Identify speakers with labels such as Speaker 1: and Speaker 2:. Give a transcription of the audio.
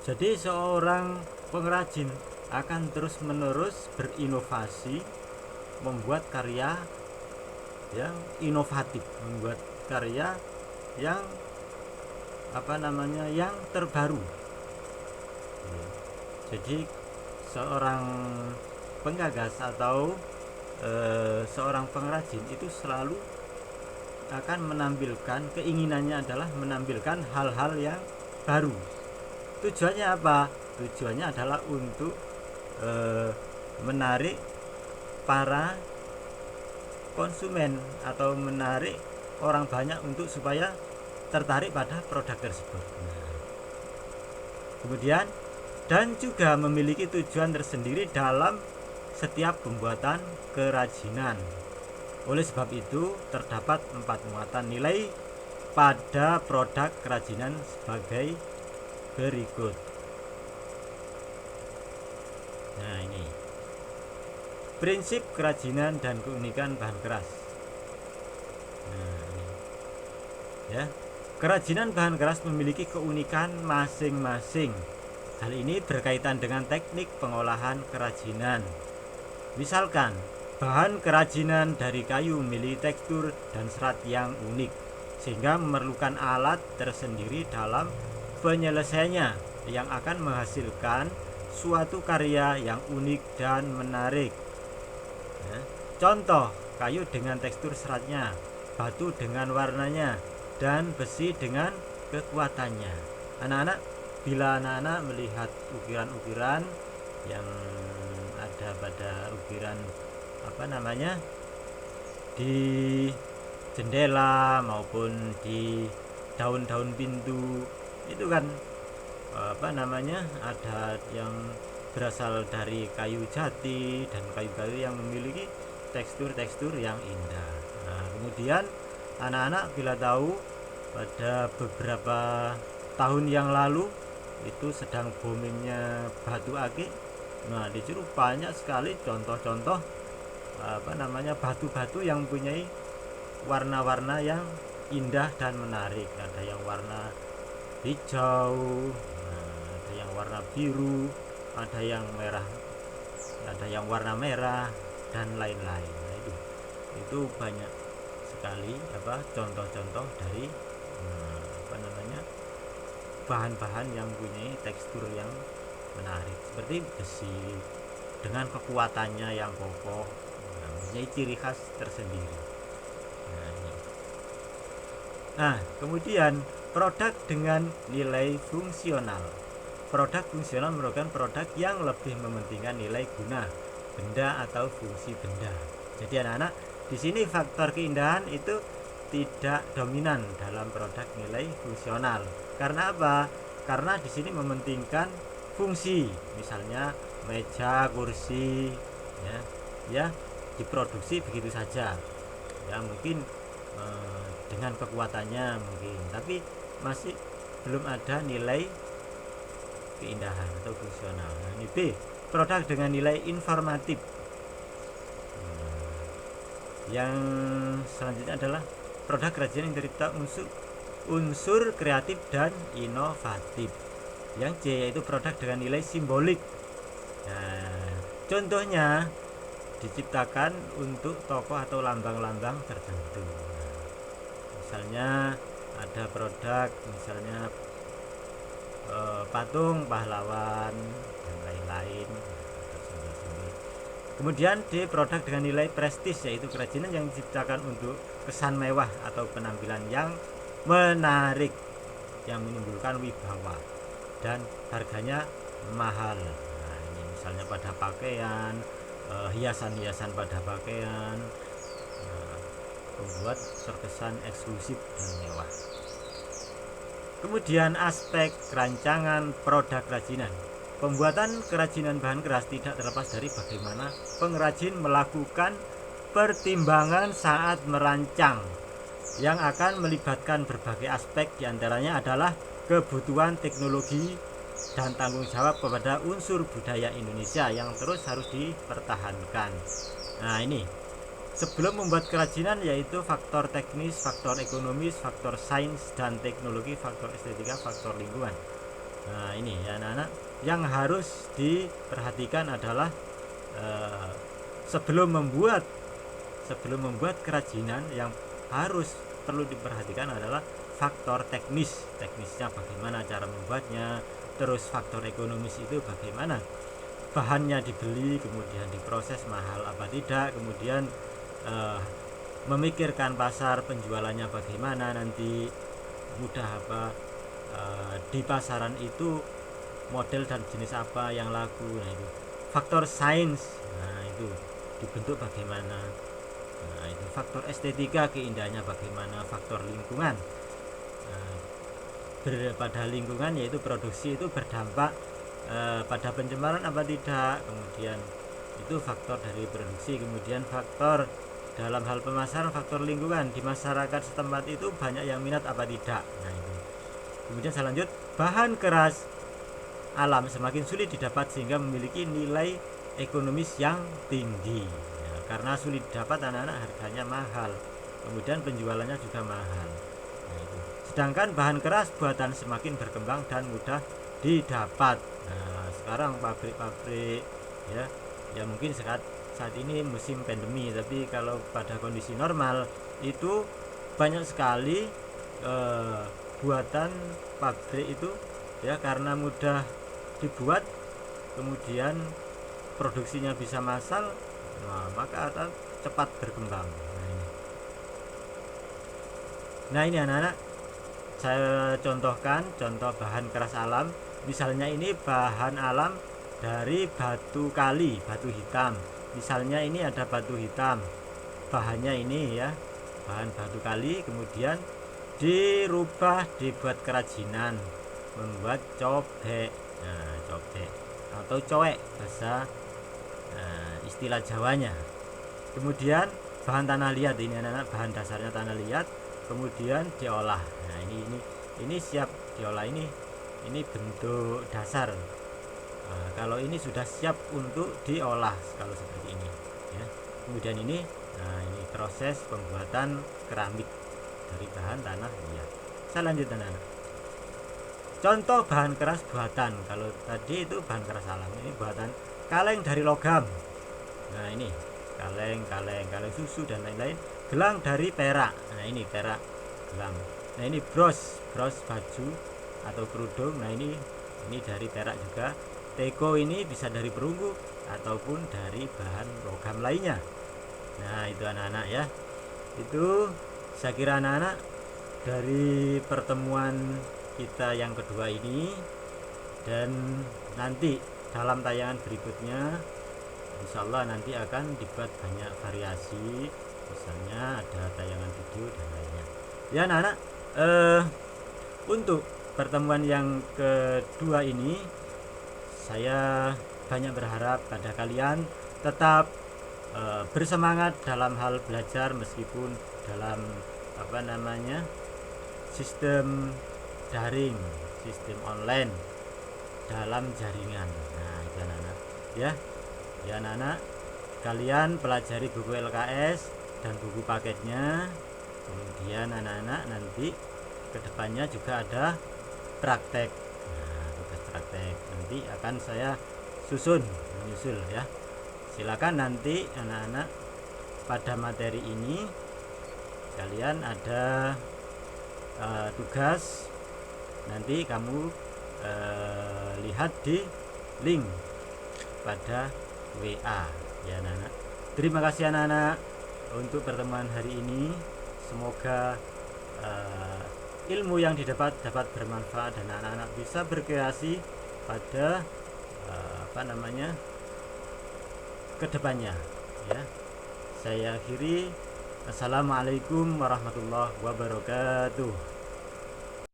Speaker 1: Jadi seorang pengrajin akan terus-menerus berinovasi, membuat karya yang inovatif, membuat karya yang yang terbaru. Jadi seorang penggagas atau seorang pengrajin itu selalu akan menampilkan, keinginannya adalah menampilkan hal-hal yang baru. Tujuannya apa? Tujuannya adalah untuk menarik para konsumen atau menarik orang banyak untuk supaya tertarik pada produk tersebut. Kemudian dan juga memiliki tujuan tersendiri dalam setiap pembuatan kerajinan. Oleh sebab itu terdapat 4 muatan nilai pada produk kerajinan sebagai berikut. Nah, ini prinsip kerajinan dan keunikan bahan keras. Nah, ini ya. Kerajinan bahan keras memiliki keunikan masing-masing. Hal ini berkaitan dengan teknik pengolahan kerajinan. Misalkan, bahan kerajinan dari kayu memiliki tekstur dan serat yang unik, sehingga memerlukan alat tersendiri dalam penyelesaiannya yang akan menghasilkan suatu karya yang unik dan menarik. Contoh, kayu dengan tekstur seratnya, batu dengan warnanya, dan besi dengan kekuatannya. Anak-anak, bila anak-anak melihat ukiran-ukiran yang ada pada ukiran di jendela maupun di daun-daun pintu, itu kan ada yang berasal dari kayu jati dan kayu-kayu yang memiliki tekstur-tekstur yang indah. Nah, kemudian anak-anak bila tahu pada beberapa tahun yang lalu itu sedang boomingnya batu akik. Nah, di situ banyak sekali contoh-contoh batu-batu yang mempunyai warna-warna yang indah dan menarik. Ada yang warna hijau, ada yang warna biru, ada yang merah, ada yang warna merah dan lain-lain. Nah, itu banyak sekali contoh-contoh dari bahan-bahan yang mempunyai tekstur yang menarik, seperti besi dengan kekuatannya yang kokoh, mempunyai ciri khas tersendiri. Nah, kemudian produk dengan nilai fungsional. Produk fungsional merupakan produk yang lebih mementingkan nilai guna benda atau fungsi benda. Jadi anak-anak, di sini faktor keindahan itu tidak dominan dalam produk nilai fungsional. Karena apa? Karena di sini mementingkan fungsi. Misalnya meja, kursi, ya diproduksi begitu saja. Ya mungkin dengan kekuatannya mungkin, tapi masih belum ada nilai keindahan atau fungsional. Nah, ini B, produk dengan nilai informatif. Yang selanjutnya adalah produk kerajinan yang tercipta unsur kreatif dan inovatif. Yang C yaitu produk dengan nilai simbolik. Nah, contohnya diciptakan untuk tokoh atau lambang-lambang tertentu. Misalnya ada produk patung pahlawan dan lain-lain. Kemudian D, produk dengan nilai prestis, yaitu kerajinan yang diciptakan untuk kesan mewah atau penampilan yang menarik, yang menimbulkan wibawa dan harganya mahal. Nah, ini misalnya pada pakaian, hiasan-hiasan pada pakaian, membuat terkesan eksklusif dan mewah. Kemudian aspek rancangan produk kerajinan. Pembuatan kerajinan bahan keras tidak terlepas dari bagaimana pengrajin melakukan pertimbangan saat merancang, yang akan melibatkan berbagai aspek, diantaranya adalah kebutuhan teknologi dan tanggung jawab kepada unsur budaya Indonesia yang terus harus dipertahankan. Nah, ini sebelum membuat kerajinan, yaitu faktor teknis, faktor ekonomis, faktor sains dan teknologi, faktor estetika, faktor lingkungan. Nah ini ya anak-anak, yang harus diperhatikan adalah sebelum membuat kerajinan, yang harus perlu diperhatikan adalah faktor teknisnya bagaimana cara membuatnya, terus faktor ekonomis itu bagaimana bahannya dibeli, kemudian diproses mahal apa tidak, kemudian memikirkan pasar penjualannya bagaimana nanti, mudah apa di pasaran itu model dan jenis apa yang laku. Nah itu faktor sains, nah itu dibentuk bagaimana, nah itu faktor estetika, keindahannya bagaimana, faktor lingkungan, pada lingkungan yaitu produksi itu berdampak pada pencemaran apa tidak, kemudian itu faktor dari produksi. Kemudian faktor dalam hal pemasaran, faktor lingkungan, di masyarakat setempat itu banyak yang minat apa tidak. Nah itu kemudian saya lanjut, bahan keras alam semakin sulit didapat sehingga memiliki nilai ekonomis yang tinggi ya, karena sulit didapat anak-anak, harganya mahal, kemudian penjualannya juga mahal. Nah, itu. Sedangkan bahan keras buatan semakin berkembang dan mudah didapat. Nah sekarang pabrik-pabrik ya mungkin saat ini musim pandemi, tapi kalau pada kondisi normal itu banyak sekali buatan pabrik itu ya, karena mudah dibuat kemudian produksinya bisa massal, nah maka akan cepat berkembang. Nah ini anak-anak, saya contohkan contoh bahan keras alam. Misalnya ini bahan alam dari batu kali, batu hitam. Misalnya ini ada batu hitam, bahannya ini ya, bahan batu kali, kemudian dirubah dibuat kerajinan, membuat cobek. Nah cobek atau coek bahasa istilah Jawanya. Kemudian bahan tanah liat, ini anak-anak bahan dasarnya tanah liat, kemudian diolah. Nah ini siap diolah, ini bentuk dasar. Nah, kalau ini sudah siap untuk diolah kalau seperti ini ya. Kemudian ini, nah ini proses pembuatan keramik dari bahan tanah liat. Saya lanjut anak-anak. Contoh bahan keras buatan, kalau tadi itu bahan keras alam, ini buatan kaleng dari logam. Nah ini kaleng susu dan lain-lain. Gelang dari perak, nah ini perak gelang. Nah ini bros baju atau kerudung, nah ini dari perak juga. Teko ini bisa dari perunggu ataupun dari bahan logam lainnya. Nah itu anak-anak ya, itu saya kira anak-anak dari pertemuan kita yang kedua ini, dan nanti dalam tayangan berikutnya insyaallah nanti akan dibuat banyak variasi, misalnya ada tayangan video dan lainnya ya anak-anak. Untuk pertemuan yang kedua ini saya banyak berharap pada kalian tetap bersemangat dalam hal belajar, meskipun dalam sistem daring, sistem online, dalam jaringan. Nah itu anak-anak ya anak-anak, kalian pelajari buku LKS dan buku paketnya. Kemudian anak-anak nanti kedepannya juga ada praktek. Nah tugas praktek nanti akan saya menyusul ya. Silakan nanti anak-anak pada materi ini kalian ada tugas, nanti kamu lihat di link pada WA ya anak-anak. Terima kasih anak-anak untuk pertemuan hari ini. Semoga ilmu yang didapat dapat bermanfaat dan anak-anak bisa berkreasi pada kedepannya ya. Saya akhiri, assalamualaikum warahmatullahi wabarakatuh.